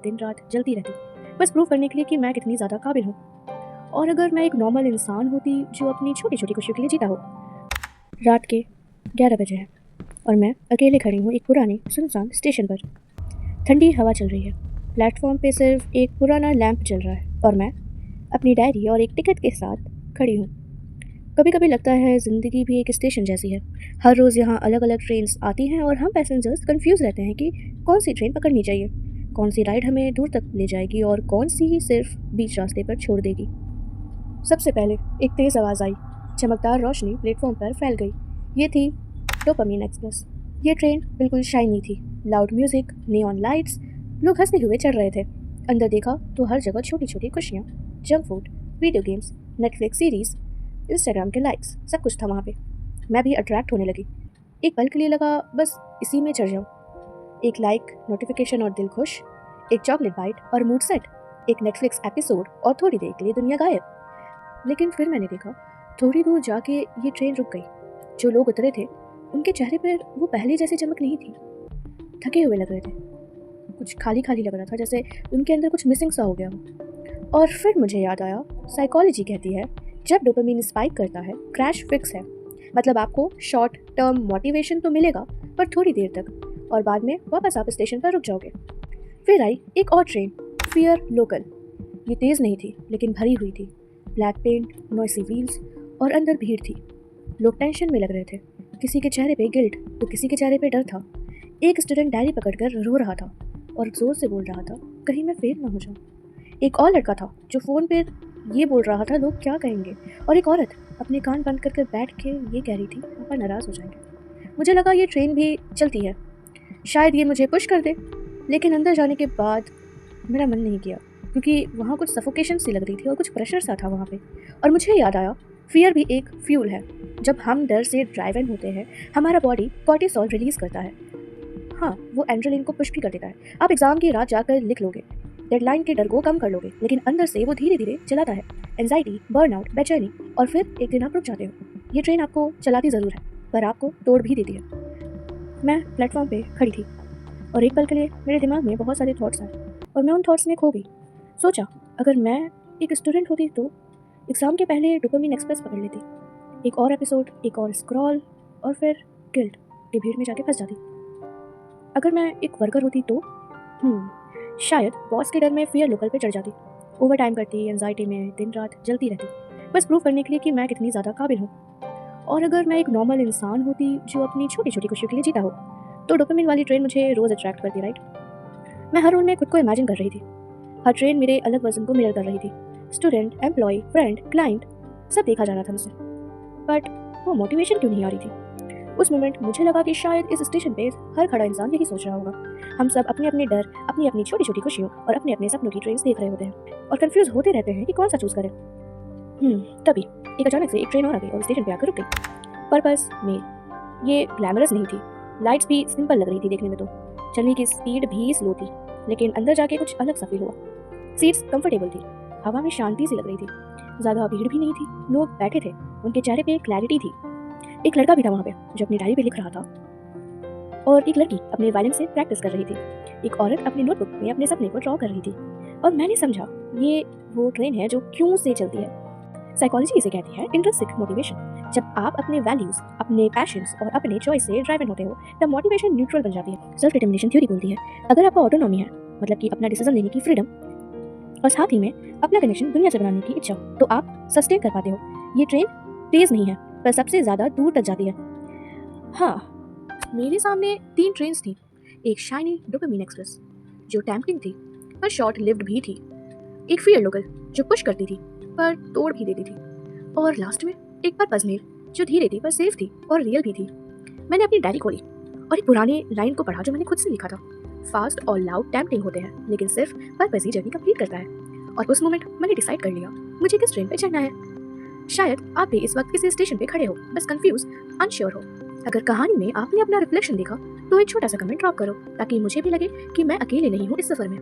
दिन रात जलती रहती, बस प्रूव करने के लिए कि मैं कितनी ज़्यादा काबिल हूँ। और अगर मैं एक नॉर्मल इंसान होती जो अपनी छोटी छोटी खुशियों के लिए जीता हो। रात के 11 बजे हैं और मैं अकेले खड़ी हूँ एक पुरानी सुनसान स्टेशन पर। ठंडी हवा चल रही है, प्लेटफॉर्म पे सिर्फ एक पुराना लैंप जल रहा है और मैं अपनी डायरी और एक टिकट के साथ खड़ी हूँ। कभी कभी लगता है ज़िंदगी भी एक स्टेशन जैसी है। हर रोज़ यहाँ अलग अलग ट्रेन्स आती हैं और हम पैसेंजर्स कंफ्यूज रहते हैं कि कौन सी ट्रेन पकड़नी चाहिए, कौन सी राइड हमें दूर तक ले जाएगी और कौन सी सिर्फ बीच रास्ते पर छोड़ देगी। सबसे पहले एक तेज़ आवाज़ आई, चमकदार रोशनी प्लेटफॉर्म पर फैल गई। ये थी डोपामीन एक्सप्रेस। ये ट्रेन बिल्कुल शाइनी थी, लाउड म्यूजिक, नियॉन लाइट्स, लोग हंसते हुए चढ़ रहे थे। अंदर देखा तो हर जगह छोटी छोटी खुशियाँ, junk food, video games, Netflix series, Instagram के लाइक्स, सब कुछ था वहाँ पे। मैं भी अट्रैक्ट होने लगी। एक पल के लिए लगा बस इसी में चढ़ जाऊँ। एक लाइक, नोटिफिकेशन और दिल खुश, एक चॉकलेट बाइट और मूड सेट, एक नेटफ्लिक्स एपिसोड और थोड़ी देर के लिए दुनिया गायब। लेकिन फिर मैंने देखा, थोड़ी दूर जाके ये ट्रेन रुक गई। जो लोग उतरे थे उनके चेहरे पर वो पहले जैसी चमक नहीं थी। थके हुए लग रहे थे, कुछ खाली खाली लग रहा था, जैसे उनके अंदर कुछ मिसिंग सा हो गया हो। और फिर मुझे याद आया, साइकोलॉजी कहती है जब डोपामिन स्पाइक करता है क्रैश फिक्स है। मतलब आपको शॉर्ट टर्म मोटिवेशन तो मिलेगा पर थोड़ी देर तक, और बाद में वापस आप स्टेशन पर रुक जाओगे। फिर आई एक और ट्रेन, फियर लोकल। ये तेज़ नहीं थी लेकिन भरी हुई थी। ब्लैक पेंट, नॉइसी व्हील्स और अंदर भीड़ थी। लोग टेंशन में लग रहे थे, किसी के चेहरे पे गिल्ट तो किसी के चेहरे पे डर था। एक स्टूडेंट डायरी पकड़कर रो रहा था और जोर से बोल रहा था, कहीं मैं फेल ना हो जाऊँ। एक और लड़का था जो फ़ोन पे ये बोल रहा था, लोग क्या कहेंगे। और एक औरत अपने कान बंद करके बैठ के ये कह रही थी, पापा नाराज़ हो जाएंगे। मुझे लगा ये ट्रेन भी चलती है, शायद ये मुझे पुश कर दे। लेकिन अंदर जाने के बाद मेरा मन नहीं किया, क्योंकि वहाँ कुछ सफोकेशन सी लग रही थी और कुछ प्रेशर सा था वहाँ पे। और मुझे याद आया, फियर भी एक फ्यूल है। जब हम डर से ड्राइवन होते हैं, हमारा बॉडी कॉर्टिसोल रिलीज़ करता है। हाँ, वो एड्रेनलिन को पुश भी कर देता है। आप एग्ज़ाम की रात जाकर लिख लोगे, डेडलाइन के डर को कम कर लोगे, लेकिन अंदर से वो धीरे धीरे चलाता है। एंजाइटी, बर्नआउट, बेचैनी, और फिर एक दिन आप रुक जाते हो। ये ट्रेन आपको चलाती ज़रूर है पर आपको तोड़ भी देती है। मैं प्लेटफॉर्म पे खड़ी थी और एक पल के लिए मेरे दिमाग में बहुत सारे थॉट्स आए और मैं उन थॉट्स में खो गई। सोचा, अगर मैं एक स्टूडेंट होती तो एग्ज़ाम के पहले डोपामिन एक्सप्रेस पकड़ लेती, एक और एपिसोड, एक और स्क्रॉल, और फिर गिल्ट की भीड़ में जाके फंस जाती। अगर मैं एक वर्कर होती तो शायद बॉस के डर में फियर लोकल पे चढ़ जाती, ओवर टाइम करती, एंजाइटी में दिन रात जलती रहती, बस प्रूव करने के लिए कि मैं कितनी ज़्यादा काबिल हूँ। और अगर मैं एक नॉर्मल इंसान होती जो अपनी छोटी छोटी खुशियों के लिए जीता हो, तो डोपामिन वाली ट्रेन मुझे रोज़ अट्रैक्ट करती, राइट। मैं हर रोल में खुद को इमेजिन कर रही थी, हर ट्रेन मेरे अलग वर्जन को मिरर कर रही थी। स्टूडेंट, एम्प्लॉय, फ्रेंड, क्लाइंट, सब देखा जा रहा था मुझसे, बट वो मोटिवेशन क्यों नहीं आ रही थी। उस मोमेंट मुझे लगा कि शायद इस स्टेशन पे हर खड़ा इंसान यही सोच रहा होगा। हम सब अपने अपने डर, अपनी अपनी छोटी छोटी खुशियों और अपने अपने सपनों की ट्रेन देख रहे होते हैं और कंफ्यूज होते रहते हैं कि कौन सा चूज करें। तभी एक अचानक से एक ट्रेन और आ गई और स्टेशन पे आकर रुक गई। Purpose mail. ये ग्लैमरस नहीं थी, लाइट्स भी सिंपल लग रही थी देखने में, तो चलने की स्पीड भी स्लो थी, लेकिन अंदर जाके कुछ अलग सा फील हुआ। सीट्स कंफर्टेबल थी, हवा में शांति सी लग रही थी, ज़्यादा भीड़ भी नहीं थी, लोग बैठे थे, उनके चेहरे पे क्लैरिटी थी। एक लड़का भी था वहाँ पे जो अपनी डायरी पे लिख रहा था, और एक लड़की अपने वायलिन से प्रैक्टिस कर रही थी। एक औरत अपनी नोटबुक में अपने सपने को ड्रॉ कर रही थी। और मैंने समझा, ये वो ट्रेन है जो क्यों से चलती है। साइकोलॉजी इसे कहती है इंट्रिंसिक मोटिवेशन। जब आप अपने वैल्यूज, अपने पैशंस और अपने चॉइस से ड्राइवन होते हो, तब मोटिवेशन न्यूट्रल बन जाती है। सेल्फ डिटर्मिनेशन थ्योरी बोलती है, अगर आपको ऑटोनॉमी है, मतलब कि अपना डिसीजन लेने की फ्रीडम, और साथ ही में अपना कनेक्शन दुनिया से बनाने की इच्छा, तो आप सस्टेन कर पाते हो। ये ट्रेन तेज़ नहीं है पर सबसे ज़्यादा दूर तक जाती है। हाँ, मेरे सामने 3 ट्रेन्स थी। एक शाइनी डोपामिन एक्सप्रेस जो टेम्पटिंग थी पर शॉर्ट लिव्ड भी थी, एक फियर लोकल जो पुश करती थी पर तोड़ भी देती थी, और लास्ट में एक पर्पस मेल जो धीरे थी पर सेफ थी और रियल भी थी। मैंने अपनी डायरी खोली और एक पुराने लाइन को पढ़ा जो मैंने खुद से लिखा था, फास्ट और लाउड टेम्पटिंग होते हैं लेकिन सिर्फ पर्पस ही जर्नी कंप्लीट करता है। और उस मोमेंट मैंने डिसाइड कर लिया मुझे किस ट्रेन पे चढ़ना है। शायद आप भी इस वक्त किसी स्टेशन पे खड़े हो, बस कंफ्यूज, अनश्योर हो। अगर कहानी में आपने अपना रिफ्लेक्शन देखा तो एक छोटा सा कमेंट ड्रॉप करो, ताकि मुझे भी लगे कि मैं अकेले नहीं हूँ इस सफर में।